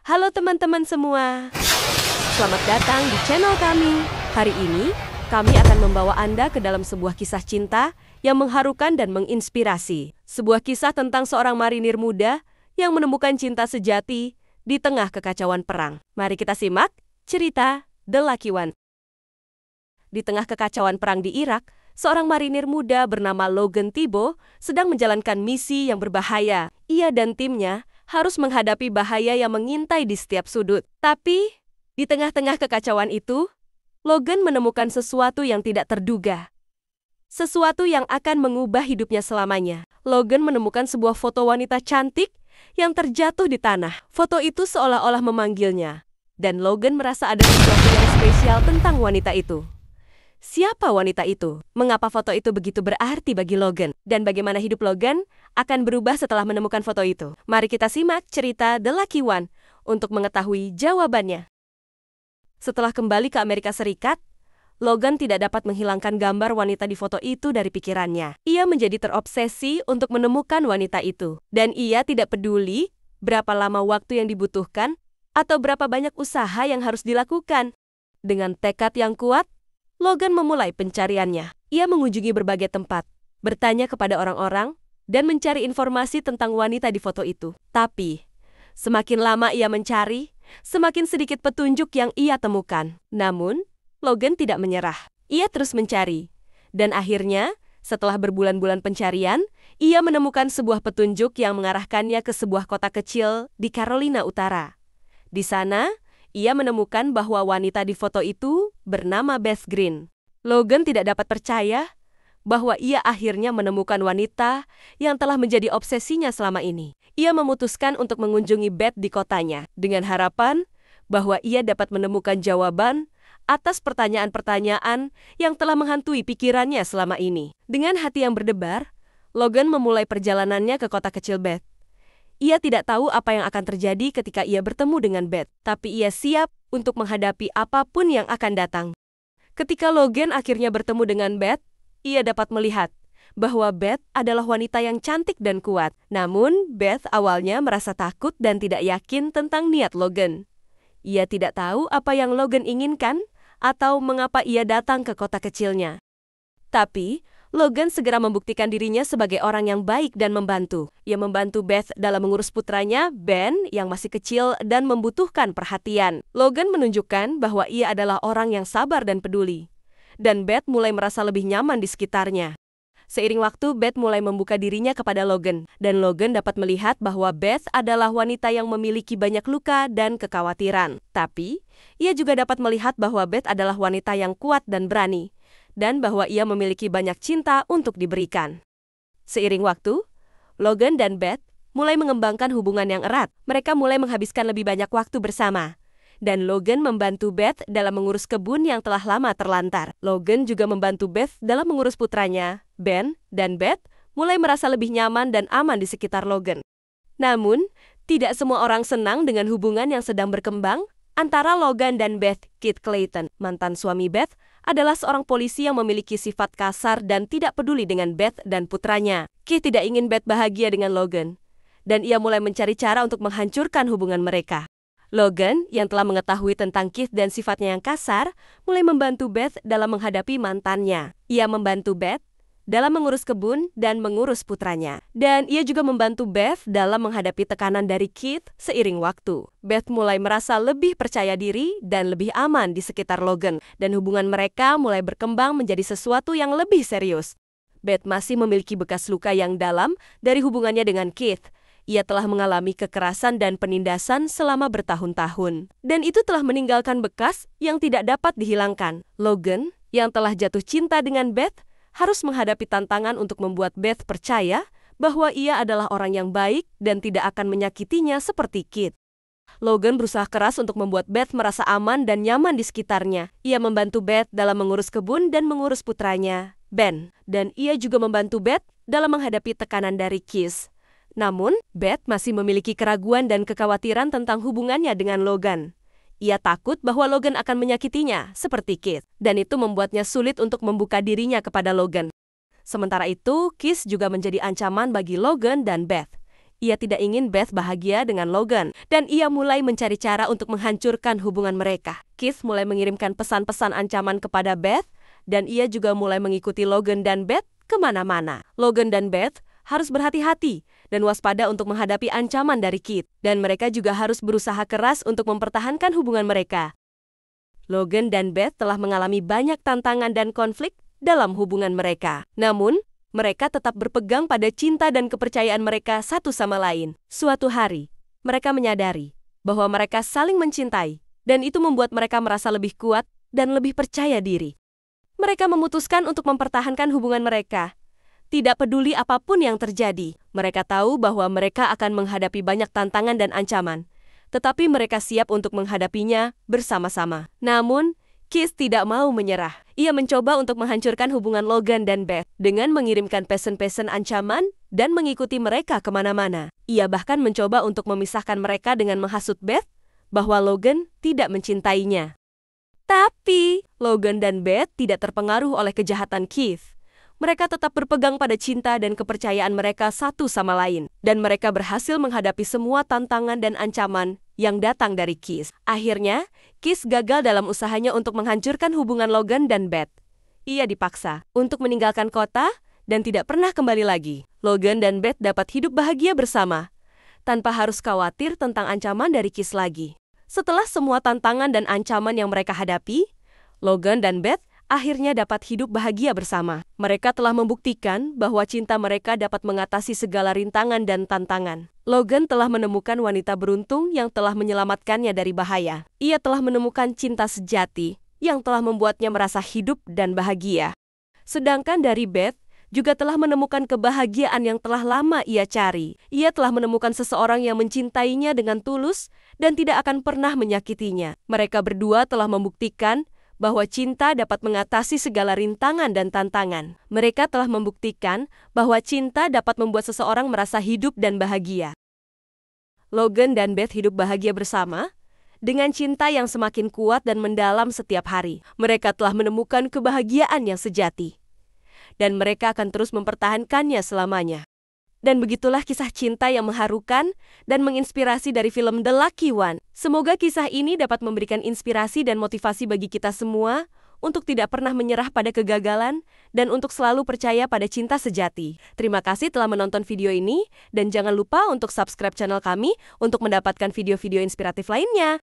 Halo teman-teman semua, selamat datang di channel kami. Hari ini, kami akan membawa Anda ke dalam sebuah kisah cinta yang mengharukan dan menginspirasi. Sebuah kisah tentang seorang marinir muda yang menemukan cinta sejati di tengah kekacauan perang. Mari kita simak cerita The Lucky One. Di tengah kekacauan perang di Irak, seorang marinir muda bernama Logan Thibault sedang menjalankan misi yang berbahaya. Ia dan timnya harus menghadapi bahaya yang mengintai di setiap sudut. Tapi, di tengah-tengah kekacauan itu, Logan menemukan sesuatu yang tidak terduga. Sesuatu yang akan mengubah hidupnya selamanya. Logan menemukan sebuah foto wanita cantik yang terjatuh di tanah. Foto itu seolah-olah memanggilnya. Dan Logan merasa ada sesuatu yang spesial tentang wanita itu. Siapa wanita itu? Mengapa foto itu begitu berarti bagi Logan? Dan bagaimana hidup Logan akan berubah setelah menemukan foto itu? Mari kita simak cerita The Lucky One untuk mengetahui jawabannya. Setelah kembali ke Amerika Serikat, Logan tidak dapat menghilangkan gambar wanita di foto itu dari pikirannya. Ia menjadi terobsesi untuk menemukan wanita itu. Dan ia tidak peduli berapa lama waktu yang dibutuhkan atau berapa banyak usaha yang harus dilakukan. Dengan tekad yang kuat, Logan memulai pencariannya. Ia mengunjungi berbagai tempat, bertanya kepada orang-orang, dan mencari informasi tentang wanita di foto itu. Tapi, semakin lama ia mencari, semakin sedikit petunjuk yang ia temukan. Namun, Logan tidak menyerah. Ia terus mencari. Dan akhirnya, setelah berbulan-bulan pencarian, ia menemukan sebuah petunjuk yang mengarahkannya ke sebuah kota kecil di Carolina Utara. Di sana, ia menemukan bahwa wanita di foto itu bernama Beth Green. Logan tidak dapat percaya bahwa ia akhirnya menemukan wanita yang telah menjadi obsesinya selama ini. Ia memutuskan untuk mengunjungi Beth di kotanya dengan harapan bahwa ia dapat menemukan jawaban atas pertanyaan-pertanyaan yang telah menghantui pikirannya selama ini. Dengan hati yang berdebar, Logan memulai perjalanannya ke kota kecil Beth. Ia tidak tahu apa yang akan terjadi ketika ia bertemu dengan Beth, tapi ia siap untuk menghadapi apapun yang akan datang. Ketika Logan akhirnya bertemu dengan Beth, ia dapat melihat bahwa Beth adalah wanita yang cantik dan kuat. Namun, Beth awalnya merasa takut dan tidak yakin tentang niat Logan. Ia tidak tahu apa yang Logan inginkan atau mengapa ia datang ke kota kecilnya. Tapi, Logan segera membuktikan dirinya sebagai orang yang baik dan membantu. Ia membantu Beth dalam mengurus putranya, Ben, yang masih kecil dan membutuhkan perhatian. Logan menunjukkan bahwa ia adalah orang yang sabar dan peduli. Dan Beth mulai merasa lebih nyaman di sekitarnya. Seiring waktu, Beth mulai membuka dirinya kepada Logan. Dan Logan dapat melihat bahwa Beth adalah wanita yang memiliki banyak luka dan kekhawatiran. Tapi, ia juga dapat melihat bahwa Beth adalah wanita yang kuat dan berani. Dan bahwa ia memiliki banyak cinta untuk diberikan. Seiring waktu, Logan dan Beth mulai mengembangkan hubungan yang erat. Mereka mulai menghabiskan lebih banyak waktu bersama. Dan Logan membantu Beth dalam mengurus kebun yang telah lama terlantar. Logan juga membantu Beth dalam mengurus putranya, Ben, dan Beth mulai merasa lebih nyaman dan aman di sekitar Logan. Namun, tidak semua orang senang dengan hubungan yang sedang berkembang antara Logan dan Beth. Keith Clayton, mantan suami Beth, adalah seorang polisi yang memiliki sifat kasar dan tidak peduli dengan Beth dan putranya. Keith tidak ingin Beth bahagia dengan Logan, dan ia mulai mencari cara untuk menghancurkan hubungan mereka. Logan, yang telah mengetahui tentang Keith dan sifatnya yang kasar, mulai membantu Beth dalam menghadapi mantannya. Ia membantu Beth dalam mengurus kebun dan mengurus putranya. Dan ia juga membantu Beth dalam menghadapi tekanan dari Keith seiring waktu. Beth mulai merasa lebih percaya diri dan lebih aman di sekitar Logan. Dan hubungan mereka mulai berkembang menjadi sesuatu yang lebih serius. Beth masih memiliki bekas luka yang dalam dari hubungannya dengan Keith. Ia telah mengalami kekerasan dan penindasan selama bertahun-tahun. Dan itu telah meninggalkan bekas yang tidak dapat dihilangkan. Logan, yang telah jatuh cinta dengan Beth, harus menghadapi tantangan untuk membuat Beth percaya bahwa ia adalah orang yang baik dan tidak akan menyakitinya seperti Keith. Logan berusaha keras untuk membuat Beth merasa aman dan nyaman di sekitarnya. Ia membantu Beth dalam mengurus kebun dan mengurus putranya, Ben. Dan ia juga membantu Beth dalam menghadapi tekanan dari Keith. Namun, Beth masih memiliki keraguan dan kekhawatiran tentang hubungannya dengan Logan. Ia takut bahwa Logan akan menyakitinya, seperti Keith, dan itu membuatnya sulit untuk membuka dirinya kepada Logan. Sementara itu, Keith juga menjadi ancaman bagi Logan dan Beth. Ia tidak ingin Beth bahagia dengan Logan, dan ia mulai mencari cara untuk menghancurkan hubungan mereka. Keith mulai mengirimkan pesan-pesan ancaman kepada Beth, dan ia juga mulai mengikuti Logan dan Beth kemana-mana. Logan dan Beth harus berhati-hati dan waspada untuk menghadapi ancaman dari Keith, dan mereka juga harus berusaha keras untuk mempertahankan hubungan mereka. Logan dan Beth telah mengalami banyak tantangan dan konflik dalam hubungan mereka. Namun, mereka tetap berpegang pada cinta dan kepercayaan mereka satu sama lain. Suatu hari, mereka menyadari bahwa mereka saling mencintai, dan itu membuat mereka merasa lebih kuat dan lebih percaya diri. Mereka memutuskan untuk mempertahankan hubungan mereka. Tidak peduli apapun yang terjadi, mereka tahu bahwa mereka akan menghadapi banyak tantangan dan ancaman, tetapi mereka siap untuk menghadapinya bersama-sama. Namun, Keith tidak mau menyerah. Ia mencoba untuk menghancurkan hubungan Logan dan Beth dengan mengirimkan pesan-pesan ancaman dan mengikuti mereka kemana-mana. Ia bahkan mencoba untuk memisahkan mereka dengan menghasut Beth bahwa Logan tidak mencintainya. Tapi, Logan dan Beth tidak terpengaruh oleh kejahatan Keith. Mereka tetap berpegang pada cinta dan kepercayaan mereka satu sama lain, dan mereka berhasil menghadapi semua tantangan dan ancaman yang datang dari Keith. Akhirnya, Keith gagal dalam usahanya untuk menghancurkan hubungan Logan dan Beth. Ia dipaksa untuk meninggalkan kota dan tidak pernah kembali lagi. Logan dan Beth dapat hidup bahagia bersama, tanpa harus khawatir tentang ancaman dari Keith lagi. Setelah semua tantangan dan ancaman yang mereka hadapi, Logan dan Beth akhirnya dapat hidup bahagia bersama. Mereka telah membuktikan bahwa cinta mereka dapat mengatasi segala rintangan dan tantangan. Logan telah menemukan wanita beruntung yang telah menyelamatkannya dari bahaya. Ia telah menemukan cinta sejati yang telah membuatnya merasa hidup dan bahagia. Sedangkan dari Beth juga telah menemukan kebahagiaan yang telah lama ia cari. Ia telah menemukan seseorang yang mencintainya dengan tulus dan tidak akan pernah menyakitinya. Mereka berdua telah membuktikan bahwa cinta dapat mengatasi segala rintangan dan tantangan. Mereka telah membuktikan bahwa cinta dapat membuat seseorang merasa hidup dan bahagia. Logan dan Beth hidup bahagia bersama dengan cinta yang semakin kuat dan mendalam setiap hari. Mereka telah menemukan kebahagiaan yang sejati, dan mereka akan terus mempertahankannya selamanya. Dan begitulah kisah cinta yang mengharukan dan menginspirasi dari film The Lucky One. Semoga kisah ini dapat memberikan inspirasi dan motivasi bagi kita semua untuk tidak pernah menyerah pada kegagalan dan untuk selalu percaya pada cinta sejati. Terima kasih telah menonton video ini, dan jangan lupa untuk subscribe channel kami untuk mendapatkan video-video inspiratif lainnya.